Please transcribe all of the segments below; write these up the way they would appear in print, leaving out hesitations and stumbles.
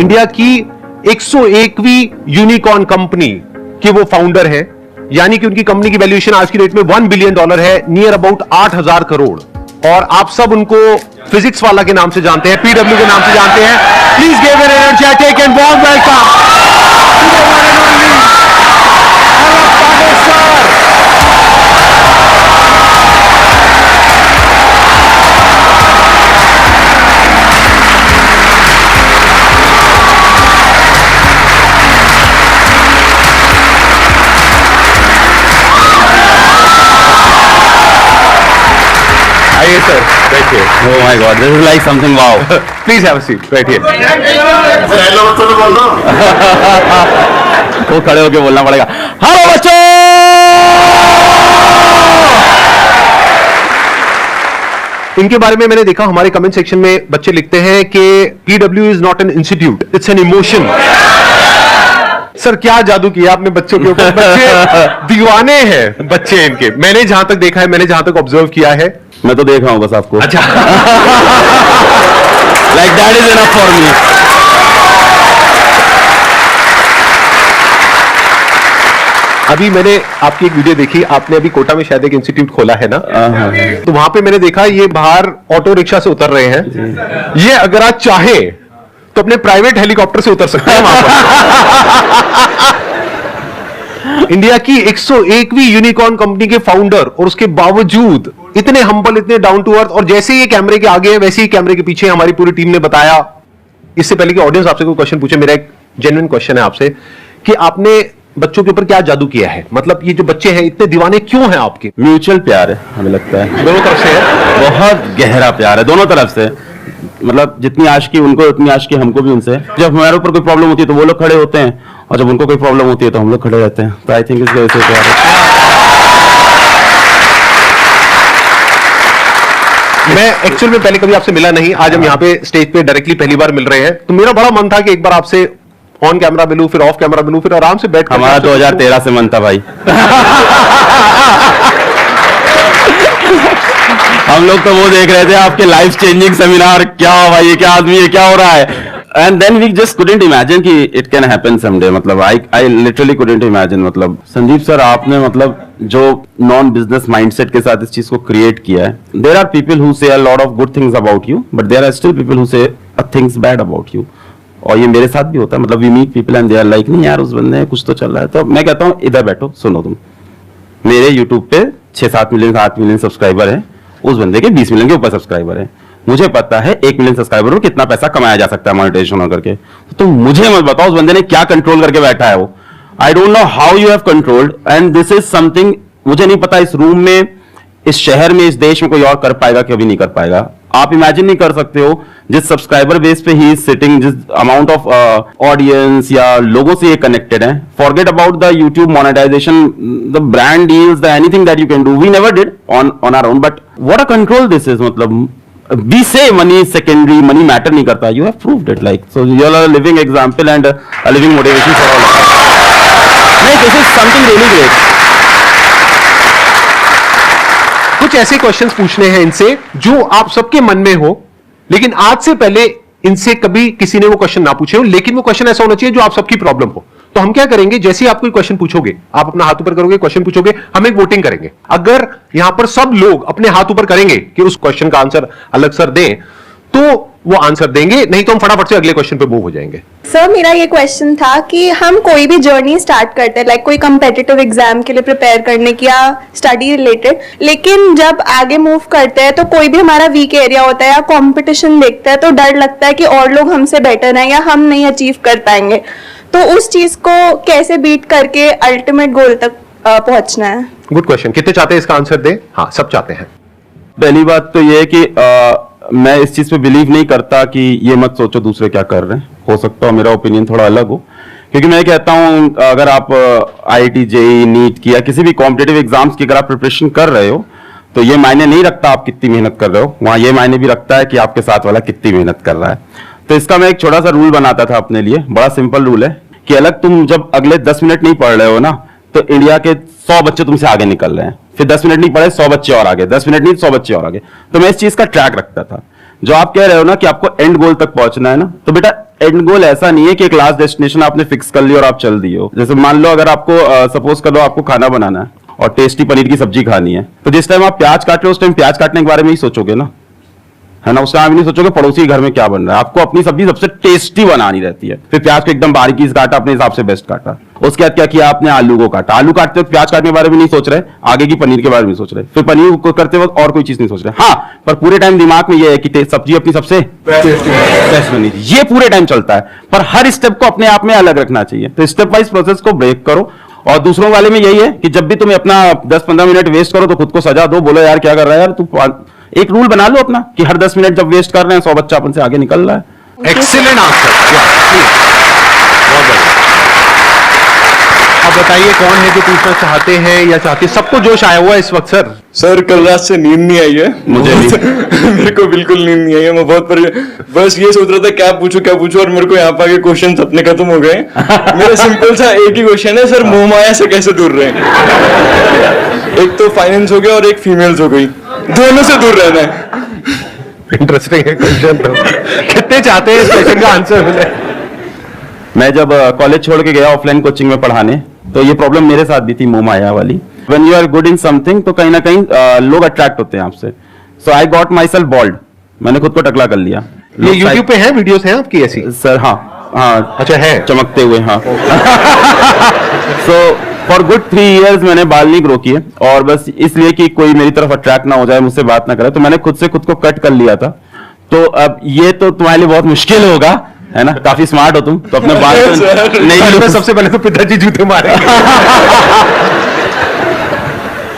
India की 101वीं unicorn company के वो फाउंडर है, यानी कि उनकी कंपनी की वैल्यूएशन आज की डेट में $1 बिलियन है, नियर अबाउट 8,000 करोड़। और आप सब उनको फिजिक्स वाला के नाम से जानते हैं, पीडब्ल्यू के नाम से जानते हैं। Please give an energetic and warm welcome sir, बैठिए। Oh my God, this is like something wow. Please have a seat, बैठिए। वो खड़े होके बोलना पड़ेगा। हेलो बच्चों। इनके बारे में मैंने देखा, हमारे कमेंट सेक्शन में बच्चे लिखते हैं कि PW is not an institute, it's an emotion. Sir क्या जादू किया आपने बच्चों के ऊपर, बच्चे दीवाने हैं बच्चे इनके। मैंने जहां तक देखा है, मैंने जहां तक ऑब्जर्व किया है, मैं तो देख रहा हूं बस आपको। अच्छा like that is enough for me. अभी मैंने आपकी एक वीडियो देखी, आपने अभी कोटा में शायद एक इंस्टीट्यूट खोला है ना, तो वहां पे मैंने देखा ये बाहर ऑटो रिक्शा से उतर रहे हैं। ये अगर आप चाहे तो अपने प्राइवेट हेलीकॉप्टर से उतर सकते हैं वहां पर। इंडिया की 101वीं यूनिकॉर्न कंपनी के फाउंडर, और उसके बावजूद इतने हम्बल, इतने डाउन टू अर्थ, और जैसे ही कैमरे के आगे है वैसे ही कैमरे के पीछे हमारी पूरी टीम ने बताया। इससे पहले कि ऑडियंस आपसे कोई क्वेश्चन पूछे, मेरा एक जेन्युइन क्वेश्चन है आपसे कि आपने बच्चों के ऊपर क्या जादू किया है? मतलब ये जो बच्चे हैं इतने दीवाने क्यों हैं आपके? म्यूचुअल प्यार है, हमें लगता है दोनों तरफ से है, बहुत गहरा प्यार है दोनों तरफ से। मतलब जितनी आशिकी उनको उतनी आशिकी हमको भी उनसे। जब हमारे ऊपर कोई प्रॉब्लम होती है तो वो लोग खड़े होते हैं, और जब उनको कोई प्रॉब्लम होती है तो हम लोग खड़े रहते हैं। तो आई थिंक इसलिए वजह से प्यार है। मैं एक्चुअल में पहले कभी आपसे मिला नहीं, आज हम यहाँ पे स्टेज पे डायरेक्टली पहली बार मिल रहे हैं, तो मेरा बड़ा मन था कि एक बार आपसे ऑन कैमरा मिलूं, फिर ऑफ कैमरा मिलूं, फिर आराम से बैठ कर। हमारा 2013 से मन था भाई। हम लोग तो वो देख रहे थे आपके लाइफ चेंजिंग सेमिनार, क्या भाई ये क्या आदमी है, क्या हो रहा है। And then we just couldn't imagine कि इट कैन हैपन समडे। मतलब आई लिटरली कुडंट इमेजिन। मतलब संदीप सर आपने मतलब जो नॉन बिजनेस माइंडसेट के साथ इस चीज को क्रिएट किया है। There are people who say a lot of good things about you, but there are still people who say things bad about you. और ये मेरे साथ भी होता है। मतलब we meet people and they are like, नहीं यार उस बंदे में कुछ तो चल रहा है। तो मैं कहता हूँ इधर बैठो, सुनो तुम, मेरे यूट्यूब पे 6-7 मिलियन 8 मिलियन सब्सक्राइबर है, उस बंदे के 20 मिलियन के ऊपर सब्सक्राइबर है। मुझे पता है 1 मिलियन सब्सक्राइबर में कितना पैसा कमाया जा सकता है मोनेटाइजेशन होकर के। तो तुम मुझे मत बताओ उस बंदे ने क्या कंट्रोल करके बैठा है वो। I don't know how you have controlled, and this is something मुझे नहीं पता इस रूम में, इस शहर में, इस देश में कोई और कर पाएगा, कभी नहीं कर पाएगा। आप इमेजिन नहीं कर सकते हो जिस सब्सक्राइबर बेस पे ही इज सिटिंग, जिस अमाउंट ऑफ ऑडियंस या लोगों से ये कनेक्टेड है। Forget about the YouTube monetization, the brand deals, the anything that you can do, we never did on our own, but what a control this is. मतलब we say money is secondary, money matter नहीं करता, you have proved it, like so you are a living example and a living motivation for all of us. नहीं, this is something really great. कुछ ऐसे questions पूछने हैं इनसे जो आप सबके मन में हो, लेकिन आज से पहले इनसे कभी किसी ने वो क्वेश्चन ना पूछे हो, लेकिन वो क्वेश्चन ऐसा होना चाहिए जो आप सबकी प्रॉब्लम हो। तो हम क्या करेंगे, जैसे ही आप कोई क्वेश्चन पूछोगे, आप अपना हाथ ऊपर करोगे, क्वेश्चन पूछोगे, हम एक वोटिंग करेंगे। अगर यहां पर सब लोग अपने हाथ ऊपर करेंगे कि उस क्वेश्चन का आंसर अलग सर दें, तो वो आंसर देंगे, नहीं तो हम फटाफट से अगले क्वेश्चन पे मूव हो जाएंगे। सर मेरा ये क्वेश्चन था कि हम कोई भी जर्नी स्टार्ट करते हैं, लाइक कोई कम्पिटिटिव एग्जाम के लिए प्रिपेयर करने की या स्टडी रिलेटेड, लेकिन जब आगे मूव करते हैं तो कोई भी हमारा वीक एरिया होता है या कंपटीशन देखते हैं तो डर लगता है कि और लोग हमसे बेटर हैं या हम नहीं अचीव कर पाएंगे। तो उस चीज को कैसे बीट करके अल्टीमेट गोल तक पहुंचना है? Good question. कितने चाहते हैं इसका आंसर दे? हाँ, सब चाहते हैं। पहली बात तो ये है कि मैं इस चीज पे बिलीव नहीं करता कि ये मत सोचो दूसरे क्या कर रहे हैं। हो सकता है मेरा ओपिनियन थोड़ा अलग हो, क्योंकि मैं कहता हूं अगर आप IIT JEE नीट की या किसी भी कॉम्पिटिटिव एग्जाम्स की अगर आप प्रिपरेशन कर रहे हो तो ये मायने नहीं रखता आप कितनी मेहनत कर रहे हो, वहां ये मायने भी रखता है कि आपके साथ वाला कितनी मेहनत कर रहा है। तो इसका मैं एक छोटा सा रूल बनाता था अपने लिए, बड़ा सिंपल रूल है कि अलग तुम जब अगले 10 मिनट नहीं पढ़ रहे हो ना, तो इंडिया के 100 बच्चे तुमसे आगे निकल रहे हैं, फिर 10 मिनट नहीं पढ़े 100 बच्चे और आगे, 10 मिनट नहीं 100 बच्चे और आगे। तो मैं इस चीज का ट्रैक रखता था। जो आप कह रहे हो ना कि आपको एंड गोल तक पहुंचना है ना, तो बेटा एंड गोल ऐसा नहीं है कि एक लास्ट डेस्टिनेशन आपने फिक्स कर ली और आप चल दिए हो। जैसे मान लो अगर आपको सपोज कर लो आपको खाना बनाना है और टेस्टी पनीर की सब्जी खानी है, तो जिस टाइम आप प्याज काट रहे हो उस टाइम प्याज काटने के बारे में ही सोचोगे ना, है ना। उस टाइम आप नहीं सोचोगे पड़ोसी के घर में क्या बन रहा है। आपको अपनी सब्जी सबसे टेस्टी बनानी रहती है। फिर प्याज को एकदम बारीकी से काटा, अपने हिसाब से बेस्ट काटा। उसके बाद क्या किया आपने, आलू को काटा। आलू काटते वक्त प्याज काटने के बारे में नहीं सोच रहे, आगे की पनीर के बारे में सोच रहे। फिर पनीर को करते वक्त और कोई चीज नहीं सोच रहे। हाँ, पर पूरे टाइम दिमाग में ये है कि सब्जी अपनी सबसे बेस्ट बनी, ये पूरे टाइम चलता है। पर हर स्टेप को अपने आप में अलग रखना चाहिए। तो स्टेप वाइज प्रोसेस को ब्रेक करो। और दूसरों वाले में यही है कि जब भी तुम्हें अपना 10-15 मिनट वेस्ट करो तो खुद को सजा दो, बोलो यार क्या कर रहा है यार तू। एक रूल बना लो अपना कि हर 10 मिनट जब वेस्ट कर रहे हैं 100 बच्चा अपन से आगे निकल रहा है। एक्सीलेंट आंसर, बहुत बढ़िया। अब बताइए कौन है जो पूछना चाहते हैं या चाहते, सबको जोश आया हुआ है इस वक्त सर? सर कल रात से नींद नहीं आई है मुझे भी। मेरे को बिल्कुल नींद नहीं आई है। मैं बहुत बस ये सोच रहा था क्या पूछूं और मेरे को यहाँ पे आके क्वेश्चन अपने खत्म हो गए। मेरा सिंपल सा एक ही क्वेश्चन है सर, मोह माया से कैसे दूर रहे? एक तो फाइनेंस हो गया और एक फीमेल्स हो गई, दोनों से दूर रहना है। इंटरेस्टिंग है क्वेश्चन। तो कितने चाहते हैं इस क्वेश्चन का आंसर मिले? मैं जब कॉलेज छोड़ के गया ऑफलाइन कोचिंग में पढ़ाने, तो ये प्रॉब्लम मेरे साथ भी थी, मोह माया वाली। When you are good in something तो कहीं ना कहीं लोग अट्रैक्ट होते हैं आपसे। So I got myself bold, मैंने खुद को टकला कर लिया। ये यूट्यूब पे है, वीडियोस हैं आपकी ऐसी? सर हाँ अच्छा है, चमकते हुए। हाँ सो फॉर गुड 3 years मैंने बाल नहीं ग्रो किए, और बस इसलिए कि कोई मेरी तरफ अट्रैक्ट ना हो जाए, मुझसे बात ना करे, तो मैंने खुद से खुद को कट कर लिया था। तो अब ये तो तुम्हारे लिए बहुत मुश्किल होगा, है ना, काफी स्मार्ट हो तुम, तो अपने बाल तो नहीं। सबसे पहले तो पिताजी जूते मारेंगे।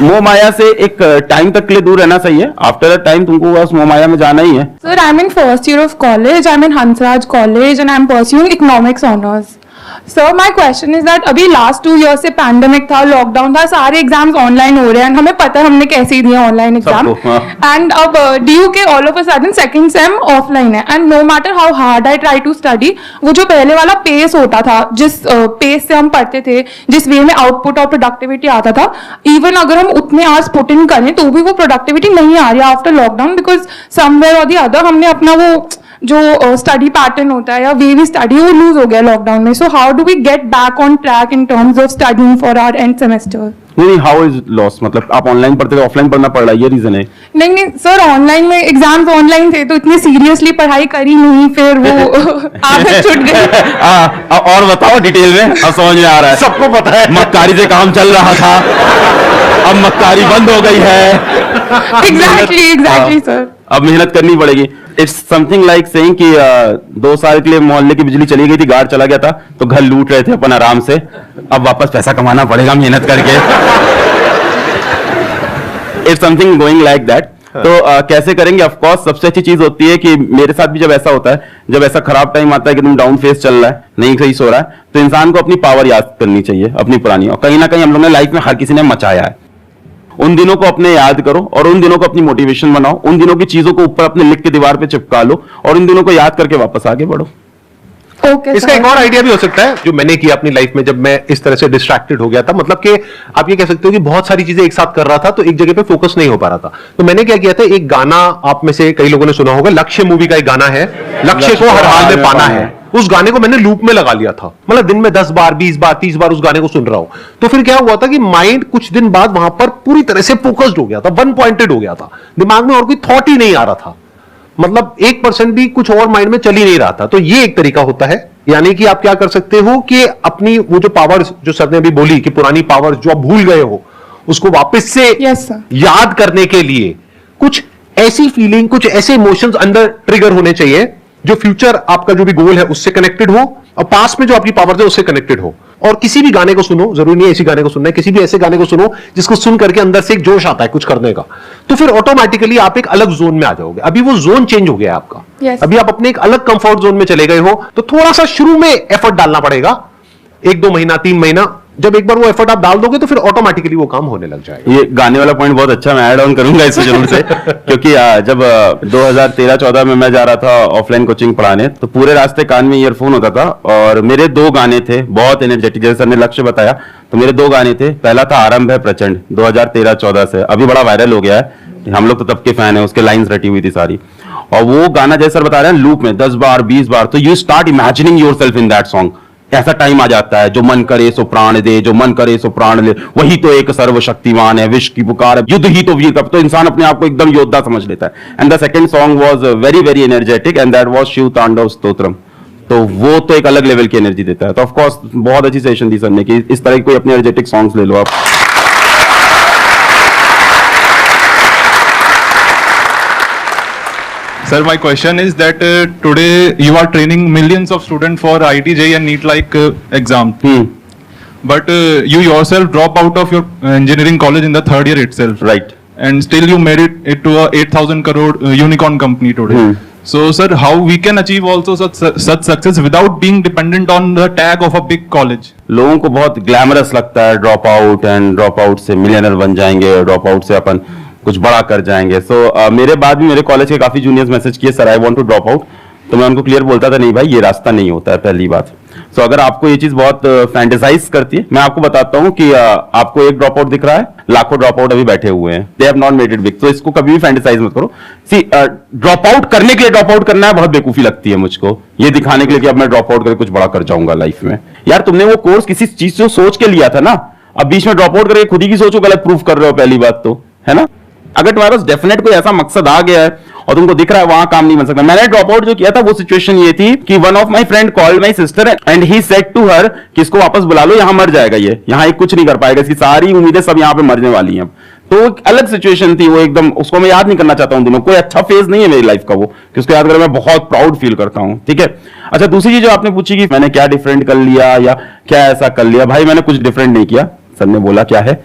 मोह माया से एक टाइम तक के लिए दूर रहना सही है। आफ्टर अ टाइम तुमको बस मोह माया में जाना ही है। Sir, I'm in first year of college. I'm in Hansraj College and I'm pursuing economics honors. Sir, my question is that अभी last 2 years से पैंडेमिक था, लॉकडाउन था, सारे एग्जाम्स ऑनलाइन हो रहे हैं। हमें पता है हमने कैसे दिए ऑनलाइन एग्जाम। एंड अब ड्यू के all of a sudden second sem offline है। And no matter how hard I try to study, वो जो पहले वाला पेस होता था, जिस पेस से हम पढ़ते थे, जिस वे में आउटपुट और प्रोडक्टिविटी आता था, इवन अगर हम उतने आवर्स पुट इन करें तो भी वो प्रोडक्टिविटी नहीं आ रही है आफ्टर लॉकडाउन। बिकॉज समवेयर और दी अदर हमने अपना वो जो स्टडी पैटर्न होता है या वे वी स्टडी वो लूज हो गया लॉकडाउन में। So how do we get back on track in terms of studying for our end semester? नहीं, हाउ इज लॉस, मतलब आप ऑनलाइन पढ़ते थे, ऑफलाइन पढ़ना पड़ रहा है, ये रीजन है? नहीं सर, ऑनलाइन में एग्जाम्स ऑनलाइन थे तो इतनी सीरियसली पढ़ाई करी नहीं, फिर वो आदत छूट गई। और बताओ डिटेल में, अब समझ में आ रहा है। सबको पता है मक्कारी से काम चल रहा था, अब मक्कारी बंद हो गई है। एग्जैक्टली सर, अब मेहनत करनी पड़ेगी। इट्स समथिंग लाइक सेइंग कि 2 साल के लिए मोहल्ले की बिजली चली गई थी, गार्ड चला गया था, तो घर लूट रहे थे अपन आराम से, अब वापस पैसा कमाना पड़ेगा मेहनत करके। It's something going like that. तो कैसे करेंगे? ऑफ कोर्स सबसे अच्छी चीज होती है कि मेरे साथ भी जब ऐसा होता है, जब ऐसा खराब टाइम आता है कि तुम डाउन फेस चल रहा है, नहीं सही सो रहा है, तो इंसान को अपनी पावर याद करनी चाहिए, अपनी पुरानी। और कहीं ना कहीं हम लोगों ने लाइफ में हर किसी ने मचाया है, उन दिनों को अपने याद करो और उन दिनों को अपनी मोटिवेशन बनाओ, उन दिनों की चीजों को ऊपर अपने लिख के दीवार पे चिपका लो और इन दिनों को याद करके वापस आगे बढ़ो। इसका एक और आइडिया भी हो सकता है जो मैंने किया अपनी लाइफ में, जब मैं इस तरह से डिस्ट्रैक्टेड हो गया था। मतलब कि आप ये कह सकते हो कि बहुत सारी चीजें एक साथ कर रहा था तो एक जगह पे फोकस नहीं हो पा रहा था। तो मैंने क्या किया था, एक गाना आप में से कई लोगों ने सुना होगा, लक्ष्य मूवी का एक गाना है, लक्ष्य को हर हाल में पाना है। उस गाने को मैंने लूप में लगा लिया था, मतलब दिन में 10 बार 20 बार 30 बार उस गाने को सुन रहा हूं। तो फिर क्या हुआ था कि माइंड कुछ दिन बाद वहां पर पूरी तरह से फोकस्ड हो गया था, वन पॉइंटेड हो गया था, दिमाग में और कोई थॉट ही नहीं आ रहा था, मतलब 1% भी कुछ और माइंड में चल ही नहीं रहा था। तो ये एक तरीका होता है, यानी कि आप क्या कर सकते हो कि अपनी वो जो पावर जो सर ने अभी बोली कि पुरानी पावर जो आप भूल गए हो उसको वापस से याद करने के लिए कुछ ऐसी फीलिंग, कुछ ऐसे इमोशंस अंदर ट्रिगर होने चाहिए जो फ्यूचर आपका जो भी गोल है उससे कनेक्टेड हो और पास्ट में जो आपकी पावर है उससे कनेक्टेड हो। और किसी भी गाने को सुनो, जरूरी नहीं है इसी गाने को सुनना है, किसी भी ऐसे गाने को सुनो जिसको सुन करके अंदर से एक जोश आता है कुछ करने का, तो फिर ऑटोमेटिकली आप एक अलग जोन में आ जाओगे। अभी वो जोन चेंज हो गया है आपका, अभी आप अपने एक अलग कंफर्ट जोन में चले गए हो, तो थोड़ा सा शुरू में एफर्ट डालना पड़ेगा, 1-2 महीना 3 महीना। जब एक बार वो एफर्ट आप डाल दोगे तो फिर ऑटोमेटिकली वो काम होने लग जाएगा। ये गाने वाला पॉइंट बहुत अच्छा, मैं ऐड ऑन करूंगा इसे जरूर से क्योंकि जब 2013-14 में मैं जा रहा था ऑफलाइन कोचिंग पढ़ाने, तो पूरे रास्ते कान में ईयरफोन होता था और मेरे 2 गाने थे बहुत एनर्जेटिक, जैसे सर ने लक्ष्य बताया, तो मेरे 2 गाने थे। पहला था आरंभ है प्रचंड 2013-14 से, अभी बड़ा वायरल हो गया है, हम लोग तो तब के फैन है, उसके लाइंस रटी हुई थी सारी, और वो गाना जैसे सर बता रहे हैं लूप में 10 बार 20 बार, तो you start imagining yourself in that song. ऐसा टाइम आ जाता है, जो मन करे सो प्राण दे, जो मन करे सो प्राण ले, वही तो एक सर्वशक्तिमान है, विश्व की पुकार है, युद्ध ही तो वीर का, तो इंसान अपने आप को एकदम योद्धा समझ लेता है। And the second song was very very energetic and that was Shiv Tandav Stotram, तो वो तो एक अलग लेवल की एनर्जी देता है। तो ऑफ कोर्स बहुत अच्छी सेशन दी सर ने कि इस तरह की कोई अपने एनर्जेटिक सॉन्ग्स ले लो आप। Sir, my question is that today you are training millions of students for IIT JEE and NEET like exam. But you yourself drop out of your engineering college in the third year itself. Right. And still you made it to a 8,000 crore unicorn company today. So sir, how we can achieve also such success without being dependent on the tag of a big college? लोगों को बहुत glamorous लगता है drop out, and drop out से millionaire बन जाएंगे, drop out से अपन कुछ बड़ा कर जाएंगे। सो मेरे बाद भी मेरे कॉलेज के काफी जूनियर्स मैसेज किए, sir I want to drop out, तो मैं उनको क्लियर बोलता था नहीं भाई ये रास्ता नहीं होता है, पहली बात। सो अगर आपको ये चीज बहुत फैंटेसाइज करती है, मैं आपको बताता हूँ कि आपको एक ड्रॉप आउट दिख रहा है, लाखों ड्रॉप आउट अभी बैठे हुए हैं, they have not made it big, तो इसको कभी भी फैंटेसाइज मत करो। सी ड्रॉप आउट करने के लिए ड्रॉप आउट करना है बहुत बेवकूफी लगती है मुझको, ये दिखाने के लिए कि अब मैं ड्रॉप आउट करके कुछ बड़ा कर जाऊंगा लाइफ में। यार तुमने वो कोर्स किसी चीज से सोच के लिया था ना, अब बीच में ड्रॉप आउट करके खुद ही की सोचो गलत प्रूफ कर रहे हो, पहली बात तो, है ना। अगर तुम्हारे पास डेफिनेट कोई ऐसा मकसद आ गया है और तुमको दिख रहा है वहां काम नहीं बन सकता। मैंने ड्रॉप आउट जो किया था वो सिचुएशन ये थी कि one of my friend called my sister and he said to her कि इसको वापस बुला लो, यहां मर जाएगा ये, यहां कुछ नहीं कर पाएगा, इसकी सारी उम्मीदें सब यहां पे मरने वाली हैं। तो एक अलग सिचुएशन थी वो, एकदम उसको मैं याद नहीं करना चाहता हूं दिनों, कोई अच्छा फेज नहीं है मेरी लाइफ का वो, कि उसको याद कर मैं बहुत प्राउड फील करता हूं। ठीक है, अच्छा दूसरी चीज जो आपने पूछी कि मैंने क्या डिफरेंट कर लिया या क्या ऐसा कर लिया, भाई मैंने कुछ डिफरेंट नहीं किया। सर ने बोला क्या है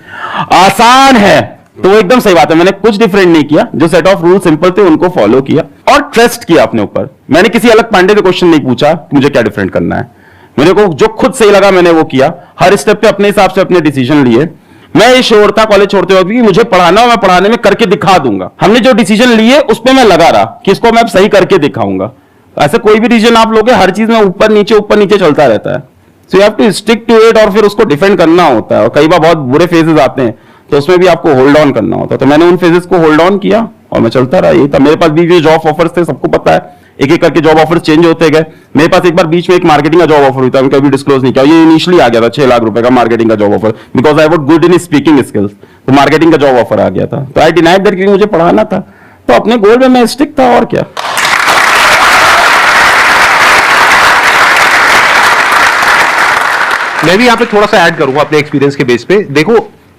आसान है, तो वो एकदम सही बात है, मैंने कुछ डिफरेंट नहीं किया, जो सेट ऑफ रूल सिंपल थे उनको फॉलो किया और ट्रस्ट किया अपने ऊपर। मैंने किसी अलग पांडे से क्वेश्चन नहीं पूछा कि मुझे क्या डिफरेंट करना है, मेरे को जो खुद सही लगा मैंने वो किया, हर स्टेप पे अपने हिसाब से अपने डिसीजन लिए। मैं ये श्योर था कॉलेज छोड़ते वक्त कि मुझे पढ़ाना, मैं पढ़ाने में करके दिखा दूंगा। हमने जो डिसीजन लिए उस पर मैं लगा रहा कि इसको मैं सही करके दिखाऊंगा। ऐसे कोई भी डिसीजन आप लोगे हर चीज में ऊपर नीचे चलता रहता है, so you have to stick to it और फिर उसको डिफेंड करना होता है। और कई बार बहुत बुरे फेजेस आते हैं तो उसमें भी आपको होल्ड ऑन करना होता है, तो मैंने उन फेजेस को होल्ड ऑन किया और मैं चलता रहा। ये था, मेरे पास भी जॉब ऑफर्स थे, सबको पता है, एक एक करके जॉब ऑफर्स चेंज होते गए। मेरे पास एक बार बीच में एक मार्केटिंग का जॉब ऑफर हुआ था, मैं कभी डिस्क्लोज नहीं किया, ये इनिशियली आ गया था 6 लाख रुपए का मार्केटिंग का job offer, because I was good in speaking skills, तो मार्केटिंग का जॉब ऑफर आ गया था। तो आई डिनाइड दैट क्योंकि मुझे पढ़ाना था, तो अपने गोल में मैं स्टिक था और क्या। मैं भी यहाँ पे थोड़ा सा ऐड करूंगा अपने एक्सपीरियंस के बेस पे। देखो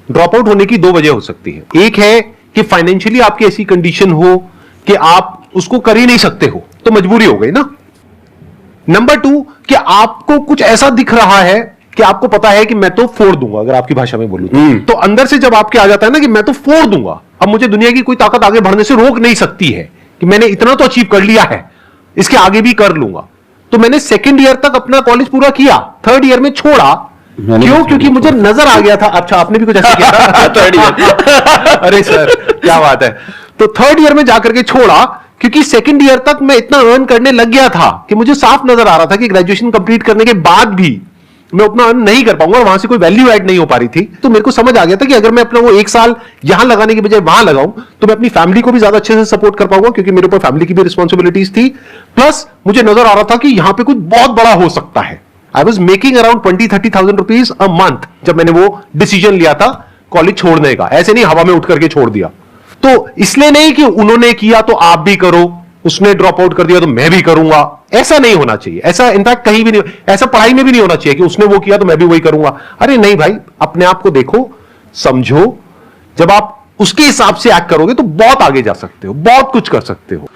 ड्रॉप आउट होने की 2 वजह हो सकती है। एक है कि फाइनेंशियली आपकी ऐसी कंडीशन हो कि आप उसको कर ही नहीं सकते हो, तो मजबूरी हो गई ना। नंबर 2 कि आपको कुछ ऐसा दिख रहा है कि आपको पता है कि मैं तो फोड़ दूंगा, अगर आपकी भाषा में बोलूं तो अंदर से जब आपके आ जाता है ना कि मैं तो फोड़ दूंगा, अब मुझे दुनिया की कोई ताकत आगे बढ़ने से रोक नहीं सकती है, कि मैंने इतना तो अचीव कर लिया है, इसके आगे भी कर लूंगा। तो मैंने 2nd ईयर तक अपना कॉलेज पूरा किया, 3rd ईयर में छोड़ा। क्यों? क्योंकि मुझे नजर आ गया था। अच्छा आपने भी कुछ ऐसा किया? 3rd ईयर अरे सर क्या बात है। तो 3rd ईयर में जाकर के छोड़ा, क्योंकि 2nd ईयर तक मैं इतना अर्न करने लग गया था कि मुझे साफ नजर आ रहा था कि ग्रेजुएशन कंप्लीट करने के बाद भी मैं उतना अर्न नहीं कर पाऊंगा, वहां से कोई वैल्यू ऐड नहीं हो पा रही थी। तो मेरे को समझ आ गया था कि अगर मैं अपना वो 1 साल यहां लगाने की बजाय वहां लगाऊं तो मैं अपनी फैमिली को भी ज्यादा अच्छे से सपोर्ट कर पाऊंगा, क्योंकि मेरे ऊपर फैमिली की भी रिस्पॉन्सिबिलिटीज थी। प्लस मुझे नजर आ रहा था कि यहां पे कुछ बहुत बड़ा हो सकता है। I was making around 20-30,000 rupees a month जब मैंने वो डिसीजन लिया था कॉलेज छोड़ने का। ऐसे नहीं हवा में उठ करके छोड़ दिया। तो इसलिए नहीं कि उन्होंने किया तो आप भी करो, उसने ड्रॉप आउट कर दिया तो मैं भी करूंगा, ऐसा नहीं होना चाहिए। ऐसा इनफैक्ट कहीं भी नहीं, ऐसा पढ़ाई में भी नहीं होना चाहिए कि उसने वो किया तो मैं भी वही करूंगा। अरे नहीं भाई, अपने आप को देखो, समझो, जब आप उसके हिसाब से एक्ट करोगे तो बहुत आगे जा सकते हो, बहुत कुछ कर सकते हो।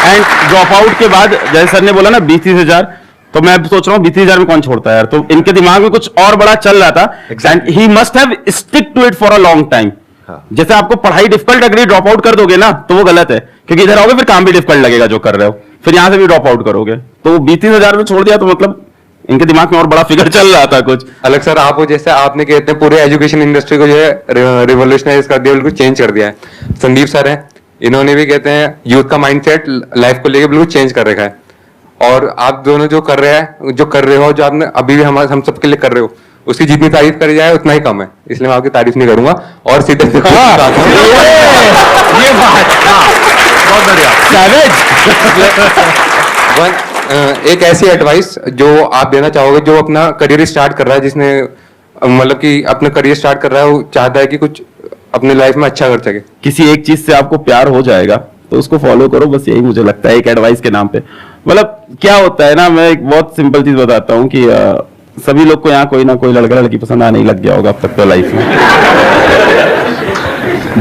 एंड ड्रॉप आउट के बाद जैसे सर ने बोला ना 20-30 हजार, तो मैं सोच रहा हूँ 20-30 हजार में कौन छोड़ता है यार। तो इनके दिमाग में कुछ और बड़ा चल रहा था, and he must have stick to it for a long time. जैसे आपको पढ़ाई डिफिकल्ट लग रही है, ड्रॉप आउट कर दोगे ना तो वो गलत है, क्योंकि इधर आओगे फिर काम भी डिफिकल्ट लगेगा जो कर रहे हो, फिर यहां से भी ड्रॉप आउट करोगे। तो 20-30 हजार में छोड़ दिया तो मतलब इनके दिमाग में और बड़ा फिगर चल रहा था कुछ अलग। सर आप जैसे आपने कहते हैं पूरे एजुकेशन इंडस्ट्री को जो है रिवोल्यूशनाइज कर दिया, बिल्कुल चेंज कर दिया है। संदीप सर है, इन्होंने भी कहते हैं यूथ का माइंडसेट लाइफ को लेकर बिल्कुल चेंज कर रखा है। और आप दोनों जो कर रहे हो, जो आपने अभी भी हम सबके लिए कर रहे हो, उसकी जितनी तारीफ करी जाए उतना ही कम है, इसलिए मैं आपकी तारीफ नहीं करूंगा और सीधे ये बात, बहुत बढ़िया। एक ऐसी एडवाइस जो आप देना चाहोगे जो अपना करियर स्टार्ट कर रहा है, जिसने मतलब कि अपना करियर स्टार्ट कर रहा है, वो चाहता है कि कुछ अपने लाइफ में अच्छा कर सके। किसी एक चीज से आपको प्यार हो जाएगा तो उसको फॉलो करो, बस यही मुझे लगता है एक एडवाइस के नाम पे। मतलब क्या होता है ना, मैं एक बहुत सिंपल चीज बताता हूँ कि सभी लोग को यहाँ कोई ना कोई लड़का लड़की पसंद आने ही लग गया होगा अब तक तो लाइफ में।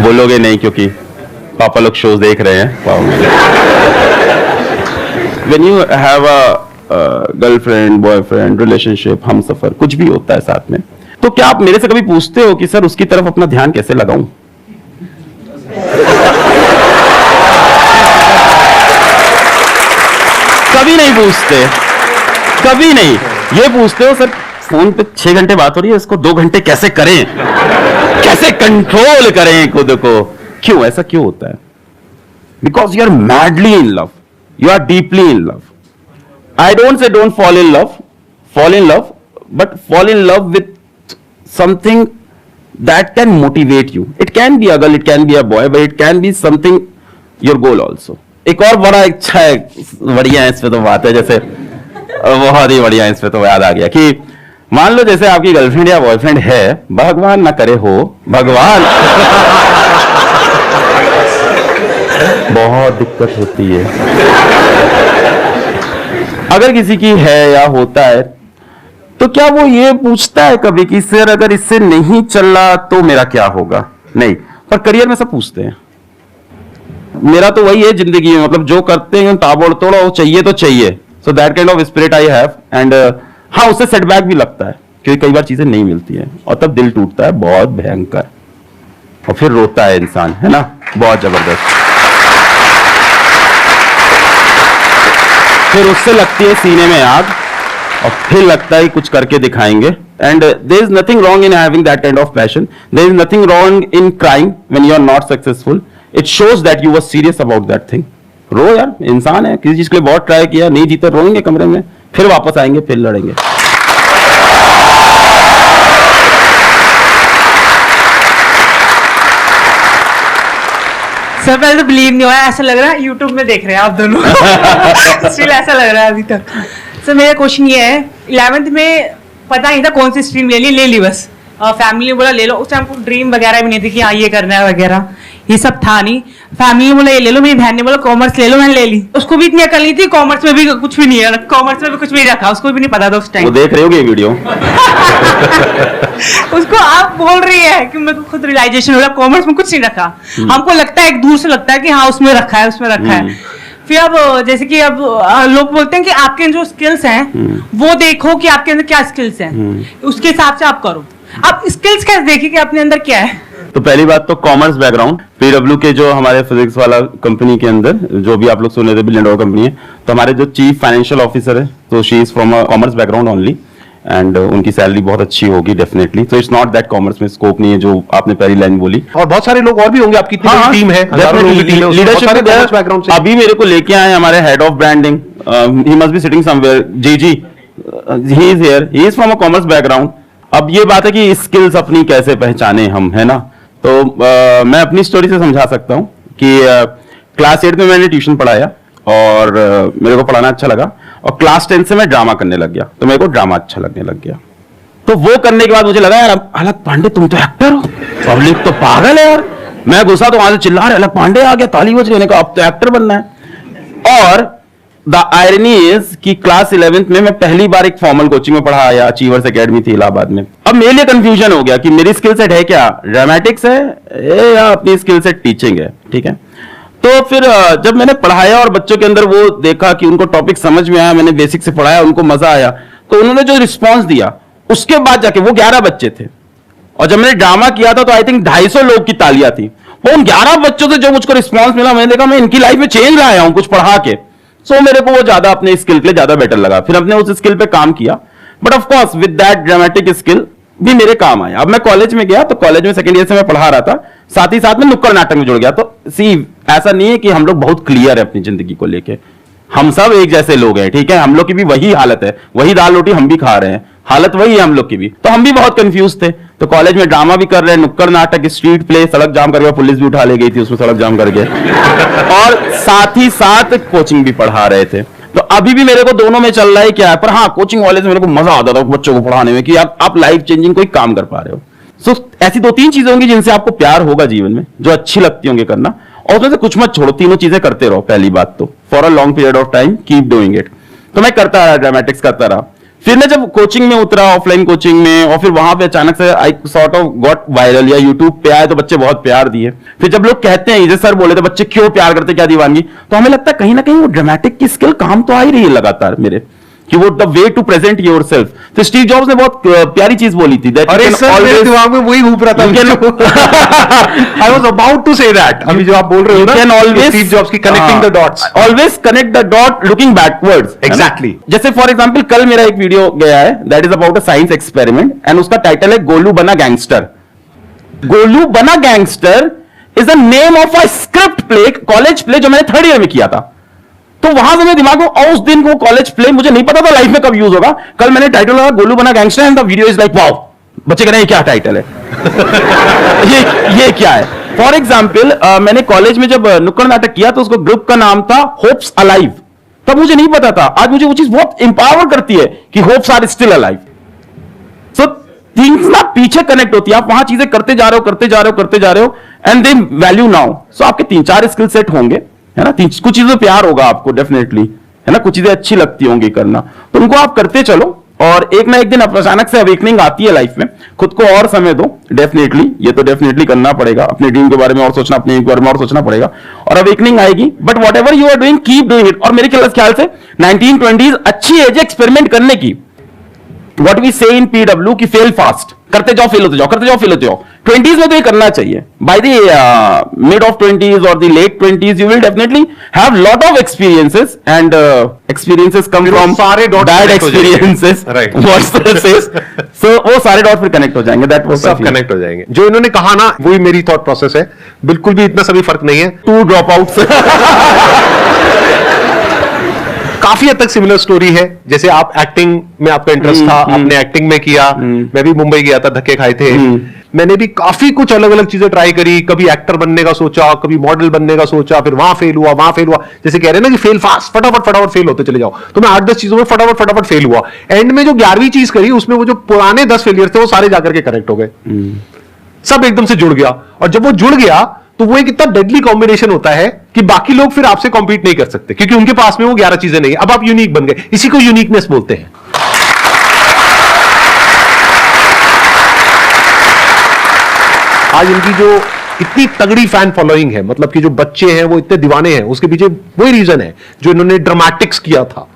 बोलोगे नहीं क्योंकि पापा लोग शोज देख रहे हैं। When you have a girlfriend boyfriend relationship हम सफर कुछ भी होता है साथ में, तो क्या आप मेरे से कभी पूछते हो कि सर उसकी तरफ अपना ध्यान कैसे लगाऊं? कभी नहीं पूछते, कभी नहीं। ये पूछते हो सर फोन पे 6 घंटे बात हो रही है, इसको 2 घंटे कैसे करें, कैसे कंट्रोल करें खुद को? क्यों ऐसा क्यों होता है? Because you are madly in love, you are deeply in love. I don't say don't fall in love, but fall in love with something that can motivate you. It can be a girl, it can be a boy, but it can be something your goal also. एक और बड़ा इच्छा है, बढ़िया है इस पे तो बात है, जैसे बहुत ही बढ़िया है इस पे तो याद आ गया कि मान लो जैसे आपकी गर्लफ्रेंड या बॉयफ्रेंड है, भगवान ना करे हो, भगवान बहुत दिक्कत होती है अगर किसी की है या होता है, तो क्या वो ये पूछता है कभी कि सर अगर इससे नहीं चल रहा तो मेरा क्या होगा? नहीं, पर करियर में सब पूछते हैं। मेरा तो वही है जिंदगी में, मतलब जो करते हैं ताबड़तोड़ वो चाहिए तो चाहिए। So that kind of spirit I have. And हाँ, उससे सेटबैक भी लगता है क्योंकि कई बार चीजें नहीं मिलती हैं और तब दिल टूटता है बहुत भयंकर, और फिर रोता है इंसान, है ना, बहुत जबरदस्त। फिर उससे लगती है सीने में आग और फिर लगता है कुछ करके दिखाएंगे। And there is nothing wrong in having that kind of passion, there is nothing wrong in crying when you are not successful. It shows that you were serious about that thing. रो यार, इंसान है, किसी चीज के लिए बहुत try किया, नहीं जीते, रोएंगे कमरे में, फिर वापस आएंगे, फिर लड़ेंगे। सर पहले तो बिलीव नहीं हुआ, ऐसा लग रहा है यूट्यूब में देख रहे हैं आप दोनों। स्टिल ऐसा लग रहा है अभी तक। सर मेरा क्वेश्चन ये है, 11th में पता नहीं था कौन सी स्ट्रीम ले ली बस। फैमिली ने बोला ले लो, उस टाइम को ड्रीम वगैरह भी नहीं थी कि हाँ ये करना है वगैरह, ये सब था नहीं। फैमिली ने बोला ये ले लो, मेरी बहन ने बोला कॉमर्स ले लो, मैंने ले ली। उसको भी इतनी अकल नहीं थी, कॉमर्स में भी कुछ भी नहीं है, कॉमर्स में भी कुछ भी नहीं रखा, उसको भी नहीं पता था उस टाइम। वो देख रहे होगे वीडियो। उसको आप बोल रही है कि मेरे को खुद रियलाइजेशन हो रहा, कॉमर्स में कुछ नहीं रखा। हमको लगता है, एक दूर से लगता है कि हाँ उसमें रखा है, उसमें रखा है। फिर अब जैसे कि अब लोग बोलते हैं कि आपके जो स्किल्स हैं वो देखो कि आपके अंदर क्या स्किल्स हैं, उसके हिसाब से आप करो। आप स्किल्स कैसे देखिए कि अपने अंदर क्या है? तो पहली बात तो कॉमर्स बैकग्राउंड, पीडब्ल्यू के जो हमारे फिजिक्स वाला कंपनी के अंदर जो भी आप लोग सुन रहे थे, बिलियन डॉलर कंपनी है, तो हमारे जो चीफ फाइनेंशियल ऑफिसर है तो she is from a commerce background only, and उनकी सैलरी बहुत अच्छी होगी डेफिनेटली। तो इट्स नॉट दैट कॉमर्स में स्कोप नहीं है जो आपने पहली लाइन बोली। और बहुत सारे लोग और भी होंगे, आपकी टीम है, लीडरशिप। अभी मेरे को लेके आए हमारे head of branding, he must be sitting somewhere, GG, he is here, he is from a commerce background. अब ये बात है कि स्किल्स अपनी कैसे पहचाने हम, है ना। तो मैं अपनी स्टोरी से समझा सकता हूँ कि क्लास 8 में मैंने ट्यूशन पढ़ाया और मेरे को पढ़ाना अच्छा लगा, और क्लास 10 से मैं ड्रामा करने लग गया, तो मेरे को ड्रामा अच्छा लगने लग गया। तो वो करने के बाद मुझे लगा यार अलग पांडे तुम तो एक्टर हो, पब्लिक तो पागल है यार। मैं घुसा तो वहां से चिल्ला रहे अलग पांडे आ गया, ताली बज रही है, अब तो एक्टर बनना है। और द आयरनी इज कि क्लास 11th में मैं पहली बार एक फॉर्मल कोचिंग में पढ़ा आया, अचीवर्स एकेडमी थी इलाहाबाद में। अब मेरे लिए कंफ्यूजन हो गया कि मेरी स्किल सेट है क्या, ड्रामेटिक्स है या अपनी स्किल सेट टीचिंग है, ठीक है। तो फिर जब मैंने पढ़ाया और बच्चों के अंदर वो देखा कि उनको टॉपिक समझ में आया, मैंने बेसिक से पढ़ाया, उनको मजा आया, तो उन्होंने जो रिस्पॉन्स दिया उसके बाद जाके वो 11 बच्चे थे, और जब मैंने ड्रामा किया था तो आई थिंक 250 लोग की तालियां थी। वो उन 11 बच्चों से जो मुझको रिस्पॉन्स मिला, मैंने देखा मैं इनकी लाइफ में चेंज लाया हूं कुछ पढ़ा के। सो मेरे को वो ज्यादा अपने स्किल के लिए ज्यादा बेटर लगा, फिर हमने उस स्किल पे काम किया। But of course with that dramatic skill भी मेरे काम आया। अब मैं कॉलेज में गया तो कॉलेज में सेकंड ईयर से मैं पढ़ा रहा था, साथ ही साथ में नुक्कड़ नाटक में जुड़ गया। तो सी ऐसा नहीं है कि हम लोग बहुत क्लियर है अपनी जिंदगी को लेके, हम सब एक जैसे लोग हैं, ठीक है। हम लोग की भी वही हालत है, वही दाल रोटी हम भी खा रहे हैं, हालत वही है हम लोग की भी। तो हम भी बहुत कंफ्यूज थे। तो कॉलेज में ड्रामा भी कर रहे हैं, नुक्कड़ नाटक, स्ट्रीट प्ले, सड़क जाम करके पुलिस भी उठा ले गई थी उसमें सड़क जाम करके और साथ ही साथ कोचिंग भी पढ़ा रहे थे। तो अभी भी मेरे को दोनों में चल रहा है क्या है, पर हाँ कोचिंग वाले से मेरे को मजा आता था बच्चों को पढ़ाने में कि आप लाइफ चेंजिंग कोई काम कर पा रहे हो। सो ऐसी 2-3 चीजें होंगी जिनसे आपको प्यार होगा जीवन में, जो अच्छी लगती होंगी करना, और उसमें से कुछ मत छोड़ो, तीनों चीजें करते रहो। पहली बात तो for a long period of time keep doing it. तो मैं करता रहा, ड्रामेटिक्स करता रहा। फिर मैं जब कोचिंग में उतरा, ऑफलाइन कोचिंग में, और फिर वहां पे अचानक से I sort of got viral, या यूट्यूब पे आए तो बच्चे बहुत प्यार दिए। फिर जब लोग कहते हैं, जैसे सर बोले थे बच्चे क्यों प्यार करते, क्या दीवानगी, तो हमें लगता है कहीं ना कहीं वो ड्रामेटिक की स्किल काम तो आ ही रही है लगातार मेरे, कि वो the way to present yourself. तो स्टीव जॉब्स ने बहुत प्यारी चीज बोली थी, दैट अरे सर मेरे दिमाग में वही घूम रहा था। I was about to say that, अभी जो आप बोल रहे हो ना, कैन ऑलवेज स्टीव जॉब्स की connecting the dots, always connect the dot looking backwards. Exactly. जैसे फॉर एग्जांपल कल मेरा एक वीडियो गया है, that is about a science experiment, and उसका टाइटल है गोलू बना गैंगस्टर। गोलू बना gangster is the name of a script play, college play जो मैंने 3rd ईयर में किया था। तो वहां से मेरे दिमाग में, और उस दिन वो कॉलेज प्ले मुझे नहीं पता था लाइफ में कब यूज होगा। कल मैंने टाइटल लगा गोलू बना gangster, and the video is like wow. बच्चे कह रहे हैं क्या टाइटल है ये क्या है। फॉर एग्जाम्पल मैंने कॉलेज में जब नुक्कड़ नाटक किया तो उसको ग्रुप का नाम था होप्स अलाइव। तब मुझे नहीं पता था, आज मुझे वो चीज बहुत इंपावर करती है कि hopes are still alive. So things ना पीछे कनेक्ट होती है, आप वहां चीजें करते जा रहे हो एंड दे वैल्यू नाउ। सो आपके 3-4 स्किल सेट होंगे, है ना, कुछ चीजों से प्यार होगा आपको डेफिनेटली, है ना, कुछ चीजें अच्छी लगती होंगी करना, तो उनको आप करते चलो, और एक ना एक दिन अचानक से अवेकनिंग आती है लाइफ में। खुद को और समय दो, डेफिनेटली, ये तो डेफिनेटली करना पड़ेगा, अपने ड्रीम के बारे में और सोचना, अपने एम के बारे में और सोचना पड़ेगा, और अवेकनिंग आएगी। But whatever you are doing keep doing it. और मेरे ख्याल से 1920s अच्छी एज है एक्सपेरिमेंट करने की। What we say in PW कि फेल फास्ट, करते जाओ फेल होते जाओ। 20s में तो ये करना चाहिए। By the mid of 20s or the late 20s you will definitely have lot of experiences, and experiences come from सारे dots bad experiences, right? What says, so वो सारे डॉट फिर कनेक्ट हो जाएंगे, that was सब connect हो जाएंगे। जो इन्होंने कहा ना वही मेरी थॉट प्रोसेस है, बिल्कुल भी इतना सभी फर्क नहीं है। 2 ड्रॉप आउट काफी हद तक सिमिलर स्टोरी है। जैसे आप एक्टिंग में आपका इंटरेस्ट था, आपने एक्टिंग में किया, मैं भी मुंबई गया था, धक्के खाए थे, मैंने भी काफी कुछ अलग अलग चीजें ट्राई करी, कभी एक्टर बनने का सोचा, कभी मॉडल बनने का सोचा, फिर वहां फेल हुआ। जैसे कह रहे हैं ना कि फेल फास्ट, फटाफट फेल होते चले जाओ, तो मैं 8-10 चीजों में फटाफट फेल हुआ। एंड में जो 11वीं चीज करी उसमें वो जो पुराने 10 फेलियर थे वो सारे जाकर के करेक्ट हो गए, सब एकदम से जुड़ गया। और जब वो जुड़ गया तो वो एक इतना डेडली कॉम्बिनेशन होता है कि बाकी लोग फिर आपसे कॉम्पीट नहीं कर सकते, क्योंकि उनके पास में वो 11 चीजें नहीं है। अब आप यूनिक बन गए, इसी को यूनिकनेस बोलते हैं। आज इनकी जो इतनी तगड़ी फैन फॉलोइंग है, मतलब कि जो बच्चे हैं वो इतने दीवाने हैं, उसके पीछे वही रीजन है जो इन्होंने ड्रामेटिक्स किया था।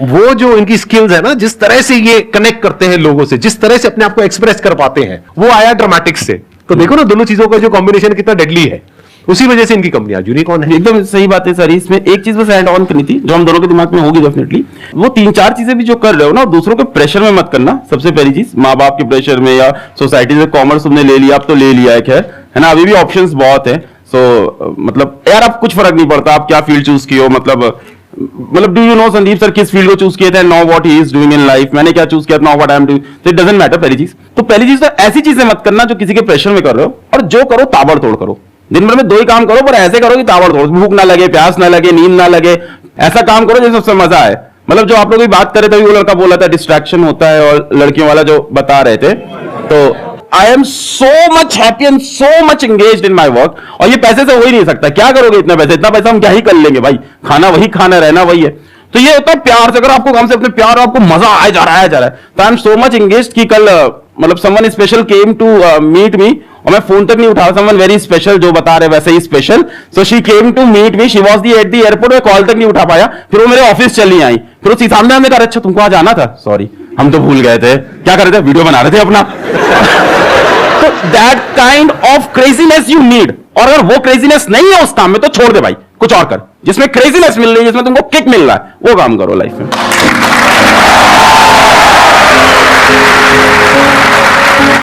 वो जो इनकी स्किल्स है ना, जिस तरह से ये कनेक्ट करते हैं लोगों से, जिस तरह से अपने आप को एक्सप्रेस कर पाते हैं, वो आया ड्रामेटिक्स से। तो देखो ना दोनों चीजों का जो कॉम्बिनेशन कितना डेडली है, उसी वजह से इनकी कंपनी आज यूनिकॉर्न है। एकदम सही बात है सर। इसमें एक चीज बस एड ऑन करनी थी जो हम दोनों के दिमाग में होगी डेफिनेटली, वो 3-4 चीजें भी जो कर रहे हो ना, दूसरों के प्रेशर में मत करना। सबसे पहली चीज, माँ बाप के प्रेशर में या सोसाइटी से, कॉमर्स तुमने ले लिया, अब तो ले लिया है ना, अभी भी ऑप्शंस बहुत है। सो मतलब यार अब कुछ फर्क नहीं पड़ता आप क्या फील्ड चूज किए हो, मतलब do you know Sandeep sir किस फील्ड को चूज किया था, know what he is doing in life, मैंने क्या चूज किया, know what I am doing, तो इट डजंट मैटर। पहली चीज तो ऐसी चीजें मत करना जो किसी के प्रेशर में कर रहे हो, और जो करो ताबड़तोड़ करो। दिन भर में 2 ही काम करो, पर ऐसे करो कि ताबड़तोड़, भूख ना लगे, प्यास ना लगे, नींद ना लगे, ऐसा काम करो जिसमें सबसे मजा आए। मतलब जो आप लोग बात कर रहे थे, वो लड़का बोला था डिस्ट्रैक्शन होता है, और लड़कियों वाला जो बता रहे थे, तो I am so much happy and so much engaged in my work, और ये पैसे से हो ही नहीं सकता। क्या करोगे इतना पैसा हम क्या ही कर लेंगे भाई, खाना वही खाना, रहना वही है। तो ये होता है प्यार से, अगर आपको काम से अपने प्यार, आपको मजा आ जा रहा है, तो I am so much engaged कि कल मतलब someone special came to meet me, और मैं फोन तक नहीं उठा, समवन वेरी स्पेशल जो बता रहे वैसे ही special, so she came to meet me, she was at the airport, मैं कॉल तक नहीं उठा पाया, फिर वो मेरे ऑफिस चली आई, फिर उसी सामने हमने कहा अच्छा तुमको आज आना था, सॉरी हम तो भूल गए थे, क्या कर रहे थे, वीडियो बना रहे थे अपना। तो that kind of craziness you need, और अगर वो क्रेजीनेस नहीं है उस काम में तो छोड़ दे भाई, कुछ और कर जिसमें क्रेजीनेस मिल रही है, जिसमें तुमको किक मिल रहा है, वो काम करो लाइफ में।